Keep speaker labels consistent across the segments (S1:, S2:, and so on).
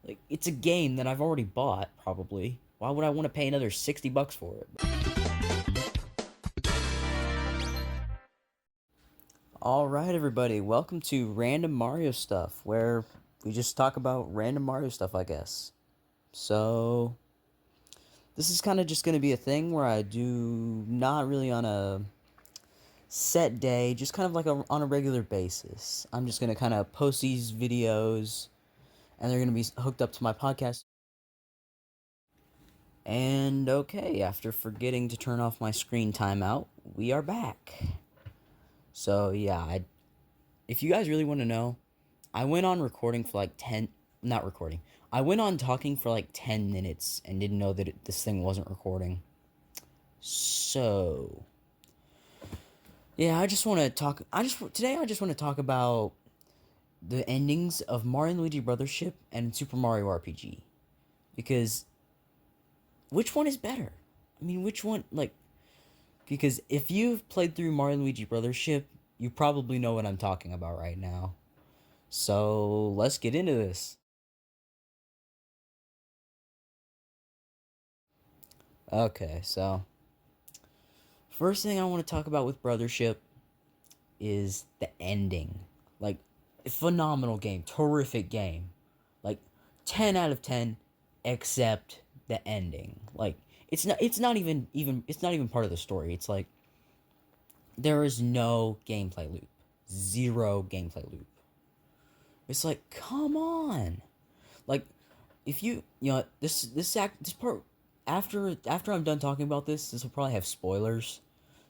S1: Like, it's a game that I've already bought, probably. Why would I want to pay another $60 for it? Alright, everybody, welcome to Random Mario Stuff, where we just talk about random Mario stuff, I guess. So, this is kind of just going to be a thing where I do not really on a set day, just kind of like on a regular basis. I'm just going to kind of post these videos, and they're going to be hooked up to my podcast. And okay, after forgetting to turn off my screen timeout, we are back. So yeah, if you guys really want to know, I went on recording for like 10, not recording. I went on talking for like 10 minutes and didn't know that this thing wasn't recording. So, yeah, I just want to talk today I just want to talk about the endings of Mario and Luigi Brothership and Super Mario RPG. Because which one is better? I mean, which one because if you've played through Mario and Luigi Brothership, you probably know what I'm talking about right now. So, let's get into this. Okay, so first thing I want to talk about with Brothership is the ending. Like, phenomenal game, terrific game. Like, 10 out of 10, except the ending. Like, it's not even part of the story. It's like there is no gameplay loop, zero gameplay loop. It's like, come on, like if this part after I'm done talking about this will probably have spoilers.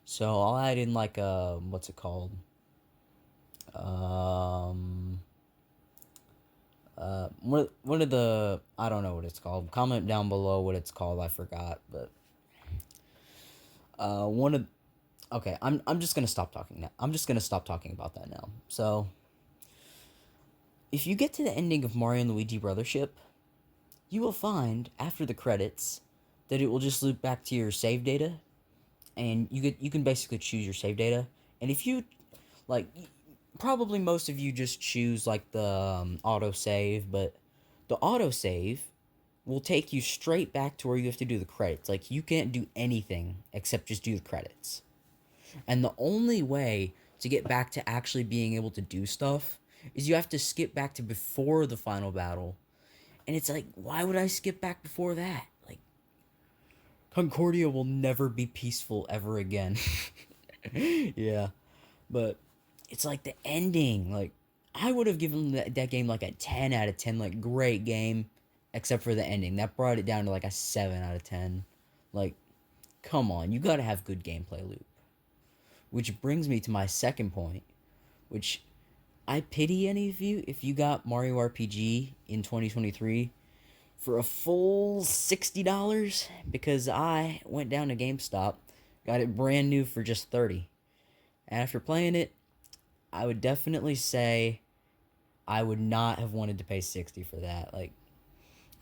S1: So I'll add in like what's it called? Um one of the I don't know what it's called. Comment down below what it's called. I forgot, but one of okay, I'm just gonna stop talking now. I'm just gonna stop talking about that now. So if you get to the ending of Mario and Luigi Brothership, you will find after the credits that it will just loop back to your save data, and you can basically choose your save data. And if you like, probably most of you just choose like the auto save, but the auto save will take you straight back to where you have to do the credits. Like, you can't do anything except just do the credits. And the only way to get back to actually being able to do stuff is you have to skip back to before the final battle. And it's like, why would I skip back before that? Like, Concordia will never be peaceful ever again. Yeah, but it's like the ending. Like, I would have given that game like a 10 out of 10. Like, great game, except for the ending. That brought it down to like a 7 out of 10. Like, come on, you gotta have good gameplay loop. Which brings me to my second point, which I pity any of you if you got Mario RPG in 2023 for a full $60, because I went down to GameStop, got it brand new for just 30. And after playing it, I would definitely say I would not have wanted to pay 60 for that. Like,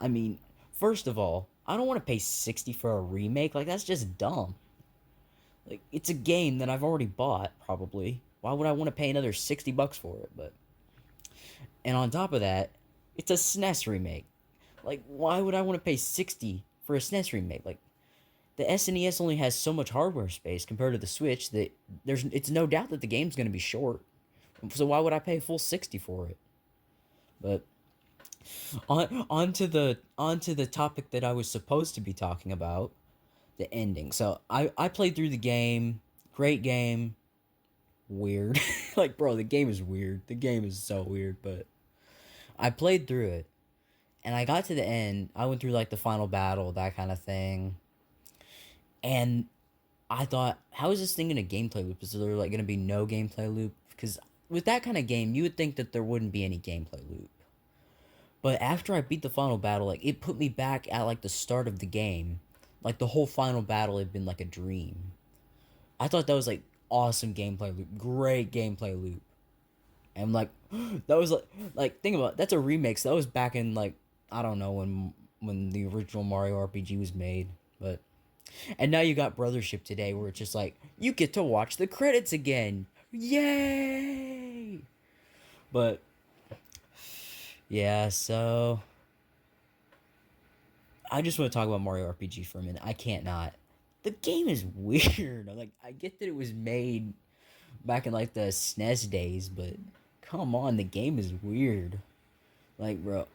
S1: I mean, first of all, I don't want to pay 60 for a remake. Like, that's just dumb. Like, it's a game that I've already bought, probably. Why would I want to pay another $60 for it? But and on top of that, it's a SNES remake. Like, why would I want to pay 60 for a SNES remake? Like, the SNES only has so much hardware space compared to the Switch that it's no doubt that the game's going to be short. So why would I pay a full 60 for it? But onto the topic that I was supposed to be talking about, the ending. So I played through the game, great game, weird. Like, bro, the game is weird. The game is so weird, but I played through it and I got to the end. I went through like the final battle, that kind of thing. And I thought, how is this thing in a gameplay loop? Is there like gonna be no gameplay loop? Because with that kind of game, you would think that there wouldn't be any gameplay loop. But after I beat the final battle, like, it put me back at like the start of the game. Like, the whole final battle had been like a dream. I thought that was like awesome gameplay loop, great gameplay loop. And like that was like think about it, that's a remix. So that was back in like, I don't know when the original Mario RPG was made, but and now you got Brothership today, where it's just like you get to watch the credits again. Yay! But yeah, so I just want to talk about Mario RPG for a minute. I can't not. The game is weird. Like, I get that it was made back in like the SNES days, but come on, the game is weird. Like, bro,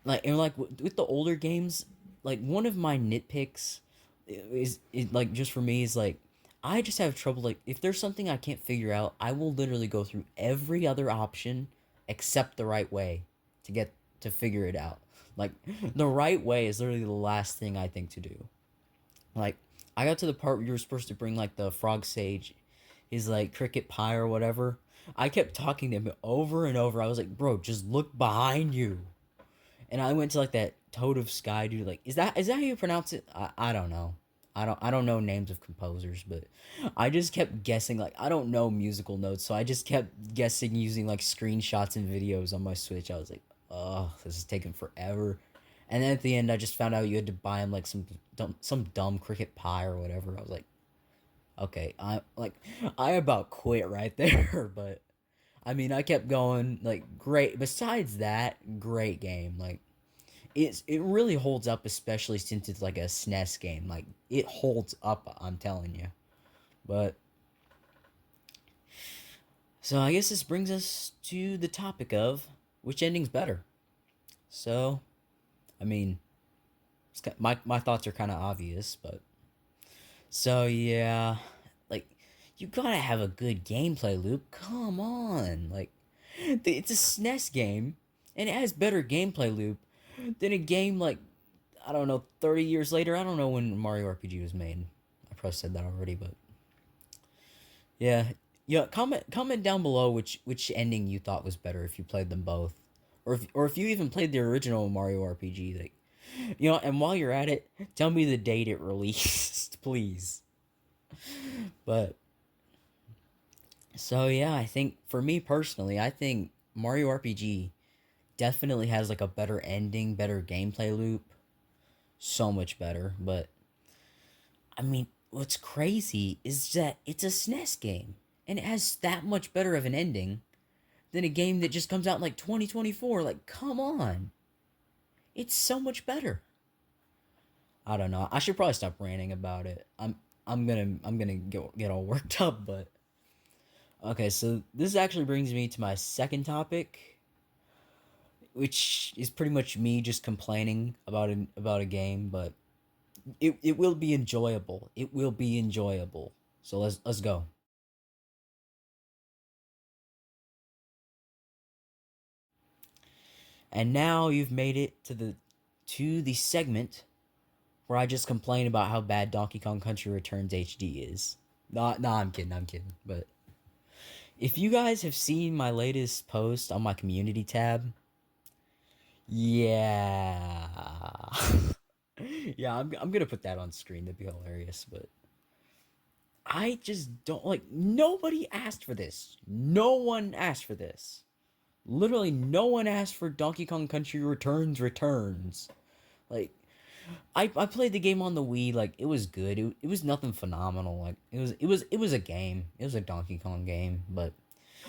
S1: like and like with the older games, like one of my nitpicks is like just for me is like I just have trouble like if there's something I can't figure out, I will literally go through every other option except the right way to get to figure it out. Like the right way is literally the last thing I think to do. Like I got to the part where you were supposed to bring like the frog sage, his like cricket pie or whatever. I kept talking to him over and over. I was like, bro, just look behind you. And I went to like that Toad of Sky dude. Like, is that how you pronounce it? I don't know. I don't know names of composers, but I just kept guessing. Like I don't know musical notes, so I just kept guessing using like screenshots and videos on my Switch. I was like, oh, this is taking forever. And then at the end, I just found out you had to buy him like some dumb cricket pie or whatever. I was like, okay, I about quit right there. But I mean, I kept going. Like, great. Besides that, great game. Like it really holds up, especially since it's like a SNES game. Like it holds up, I'm telling you. But so I guess this brings us to the topic of which ending's better. So I mean, my thoughts are kind of obvious, but so yeah, like you gotta have a good gameplay loop. Come on, like it's a SNES game, and it has better gameplay loop than a game like I don't know, 30 years later. I don't know when Mario RPG was made. I probably said that already, but yeah. Yeah, comment down below which ending you thought was better if you played them both. Or if you even played the original Mario RPG, like and while you're at it, tell me the date it released, please. But so yeah, I think for me personally, I think Mario RPG definitely has like a better ending, better gameplay loop, so much better, but I mean, what's crazy is that it's a SNES game, and it has that much better of an ending than a game that just comes out in like 2024. Like, come on. It's so much better. I don't know. I should probably stop ranting about it. I'm gonna get all worked up, but okay, so this actually brings me to my second topic, which is pretty much me just complaining about a game, but it will be enjoyable. It will be enjoyable. So let's go. And now you've made it to the segment where I just complain about how bad Donkey Kong Country Returns HD is. Nah, I'm kidding. But if you guys have seen my latest post on my community tab, yeah. Yeah, I'm gonna put that on screen. That'd be hilarious. But I just don't like. Nobody asked for this. No one asked for this. Literally, no one asked for Donkey Kong Country Returns. Like, I played the game on the Wii. Like, it was good. It was nothing phenomenal. Like, it was a game. It was a Donkey Kong game. But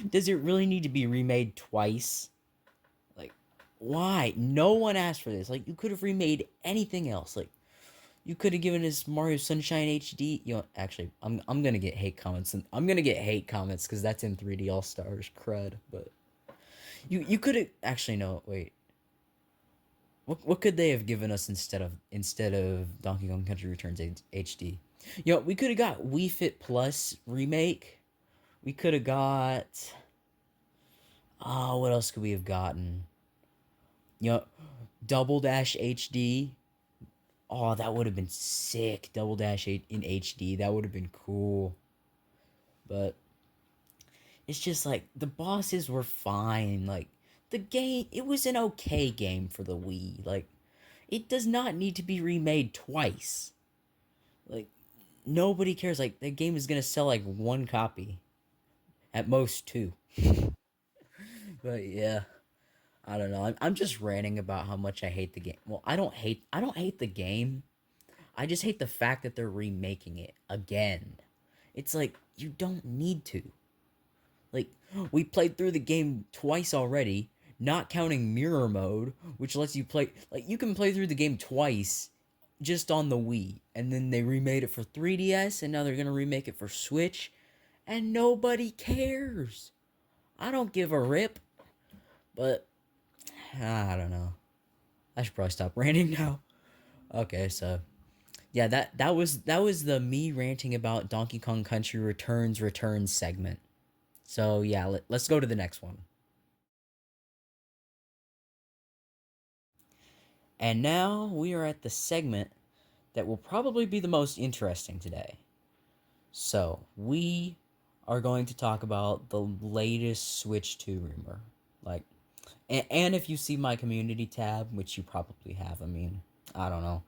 S1: does it really need to be remade twice? Like, why? No one asked for this. Like, you could have remade anything else. Like, you could have given us Mario Sunshine HD. Actually, I'm gonna get hate comments. And I'm gonna get hate comments because that's in 3D All Stars crud. But you could have actually no wait. What could they have given us instead of Donkey Kong Country Returns HD? We could have got Wii Fit Plus remake. We could have got what else could we have gotten? You know, Double Dash HD. Oh, that would have been sick. Double Dash in HD. That would have been cool. But it's just like the bosses were fine. Like the game, it was an okay game for the Wii. Like it does not need to be remade twice. Like nobody cares. Like the game is gonna sell like one copy, at most two. But yeah, I don't know. I'm just ranting about how much I hate the game. Well, I don't hate the game. I just hate the fact that they're remaking it again. It's like you don't need to. Like we played through the game twice already. not counting mirror mode, which lets you play, like, you can play through the game twice just on the Wii, and then they remade it for 3DS, and now they're gonna remake it for Switch, and nobody cares. I don't give a rip, but I don't know. I should probably stop ranting now. Okay, so yeah, that was the me ranting about Donkey Kong Country Returns segment. So yeah, let's go to the next one. And now we are at the segment that will probably be the most interesting today. So we are going to talk about the latest Switch 2 rumor. Like, and if you see my community tab, which you probably have, I mean, I don't know.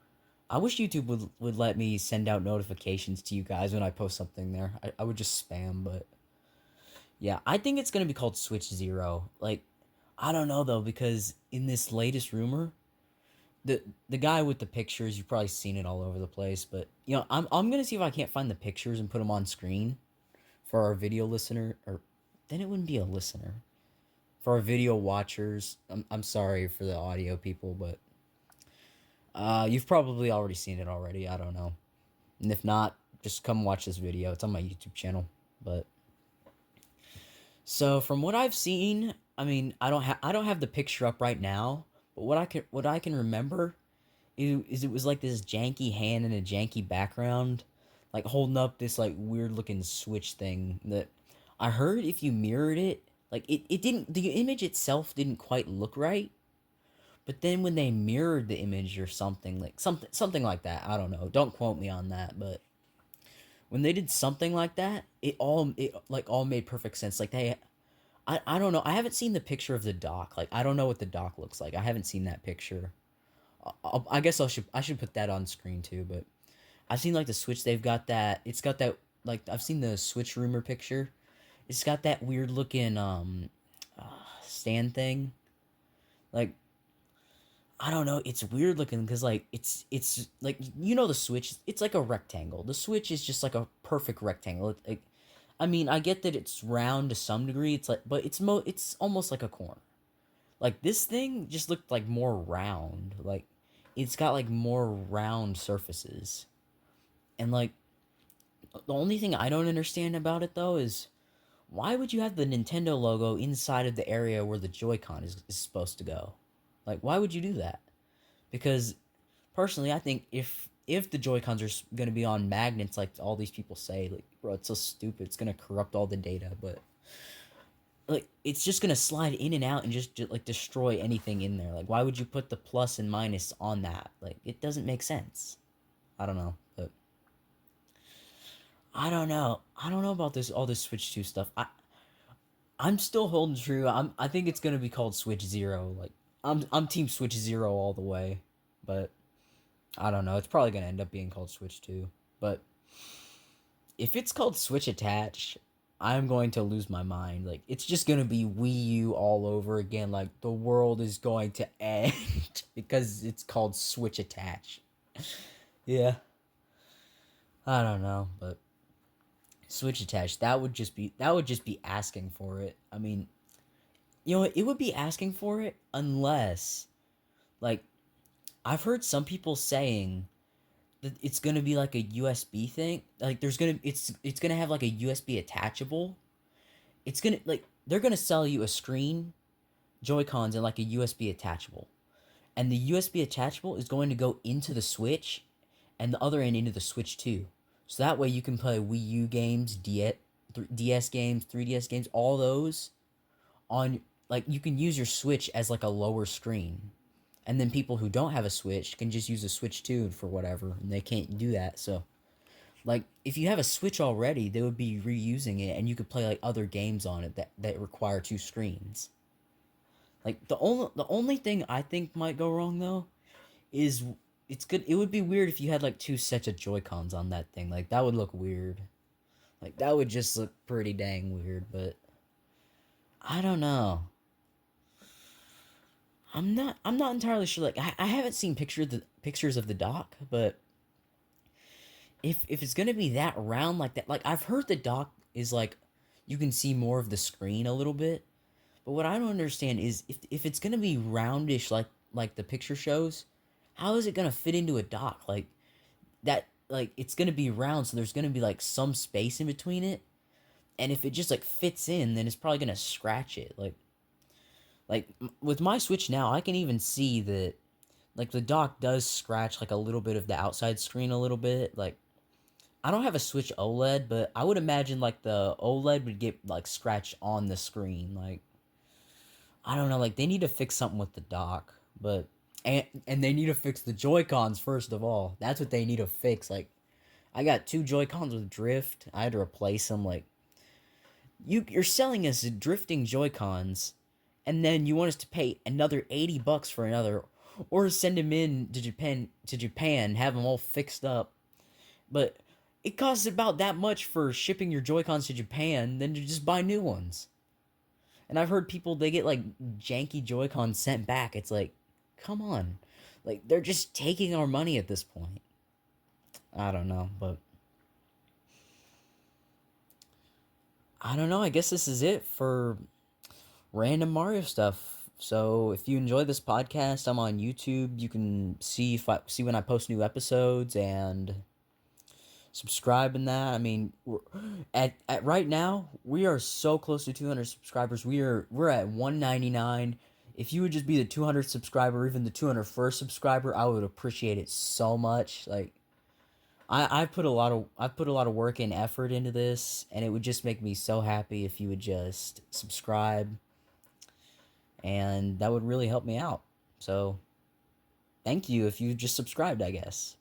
S1: I wish YouTube would let me send out notifications to you guys when I post something there. I would just spam, but yeah, I think it's gonna be called Switch Zero. Like, I don't know though, because in this latest rumor, the guy with the pictures, you've probably seen it all over the place, but I'm gonna see if I can't find the pictures and put them on screen for our video listener, or then it wouldn't be a listener. For our video watchers, I'm sorry for the audio people, but you've probably already seen it already. I don't know. And if not, just come watch this video. It's on my YouTube channel. But so from what I've seen, I mean, I don't have the picture up right now, but what I can remember is it was like this janky hand in a janky background, like holding up this like weird looking Switch thing that I heard if you mirrored it, like it didn't, the image itself didn't quite look right. But then when they mirrored the image or something, like something like that, I don't know. Don't quote me on that, but when they did something like that, it all made perfect sense. Like I don't know. I haven't seen the picture of the dock. Like I don't know what the dock looks like. I haven't seen that picture. I guess I should put that on screen too. But I've seen like the Switch. They've got that. It's got that. Like I've seen the Switch rumor picture. It's got that weird looking stand thing. Like I don't know. It's weird looking because like it's like the Switch. It's like a rectangle. The Switch is just like a perfect rectangle. Like I mean, I get that it's round to some degree. It's like, but it's almost like a corner. Like this thing just looked like more round. Like it's got like more round surfaces. And like the only thing I don't understand about it though is why would you have the Nintendo logo inside of the area where the Joy-Con is supposed to go? Like why would you do that? Because personally, I think if the Joy Cons are gonna be on magnets, like all these people say, like bro, it's so stupid. It's gonna corrupt all the data, but like it's just gonna slide in and out and just like destroy anything in there. Like why would you put the plus and minus on that? Like it doesn't make sense. I don't know, but I don't know. I don't know about this all this Switch 2 stuff. I'm still holding true. I think it's gonna be called Switch Zero. Like I'm Team Switch Zero all the way, but I don't know. It's probably gonna end up being called Switch 2. But if it's called Switch Attach, I'm going to lose my mind. Like it's just gonna be Wii U all over again. Like the world is going to end because it's called Switch Attach. Yeah, I don't know, but Switch Attach, that would just be asking for it. I mean, it would be asking for it unless like I've heard some people saying that it's gonna be like a USB thing. Like it's gonna have like a USB attachable. It's gonna like they're gonna sell you a screen, Joy Cons, and like a USB attachable, and the USB attachable is going to go into the Switch, and the other end into the Switch too. So that way you can play Wii U games, DS games, 3DS games, all those on like you can use your Switch as like a lower screen. And then people who don't have a Switch can just use a Switch 2 for whatever, and they can't do that. So, like, if you have a Switch already, they would be reusing it, and you could play like other games on it that require two screens. Like the only thing I think might go wrong though is it's good. It would be weird if you had like two sets of Joy Cons on that thing. Like that would look weird. Like that would just look pretty dang weird. But I don't know. I'm not entirely sure. Like I haven't seen pictures of the dock, but if it's gonna be that round like that, like I've heard the dock is like you can see more of the screen a little bit, But what I don't understand is if it's gonna be roundish like the picture shows, how is it gonna fit into a dock? Like that like it's gonna be round, so there's gonna be like some space in between it. And if it just like fits in, then it's probably gonna scratch it. With my Switch now, I can even see that like the dock does scratch like a little bit of the outside screen a little bit. Like I don't have a Switch OLED, but I would imagine like the OLED would get like scratched on the screen. Like I don't know, like they need to fix something with the dock, but and they need to fix the Joy-Cons first of all. That's what they need to fix. Like I got two Joy-Cons with drift. I had to replace them. Like you're selling us drifting Joy-Cons, and then you want us to pay another $80 for another, or send them in to Japan, have them all fixed up. But it costs about that much for shipping your Joy-Cons to Japan than to just buy new ones. And I've heard people they get like janky Joy-Cons sent back. It's like, come on. Like they're just taking our money at this point. I don't know, but I don't know. I guess this is it for random Mario stuff. So if you enjoy this podcast, I'm on YouTube. You can see when I post new episodes and subscribe in that. I mean, at right now we are so close to 200 subscribers. We're at 199. If you would just be the 200 subscriber, or even the 201st subscriber, I would appreciate it so much. Like I put a lot of work and effort into this, and it would just make me so happy if you would just subscribe, and that would really help me out. So, thank you if you just subscribed, I guess.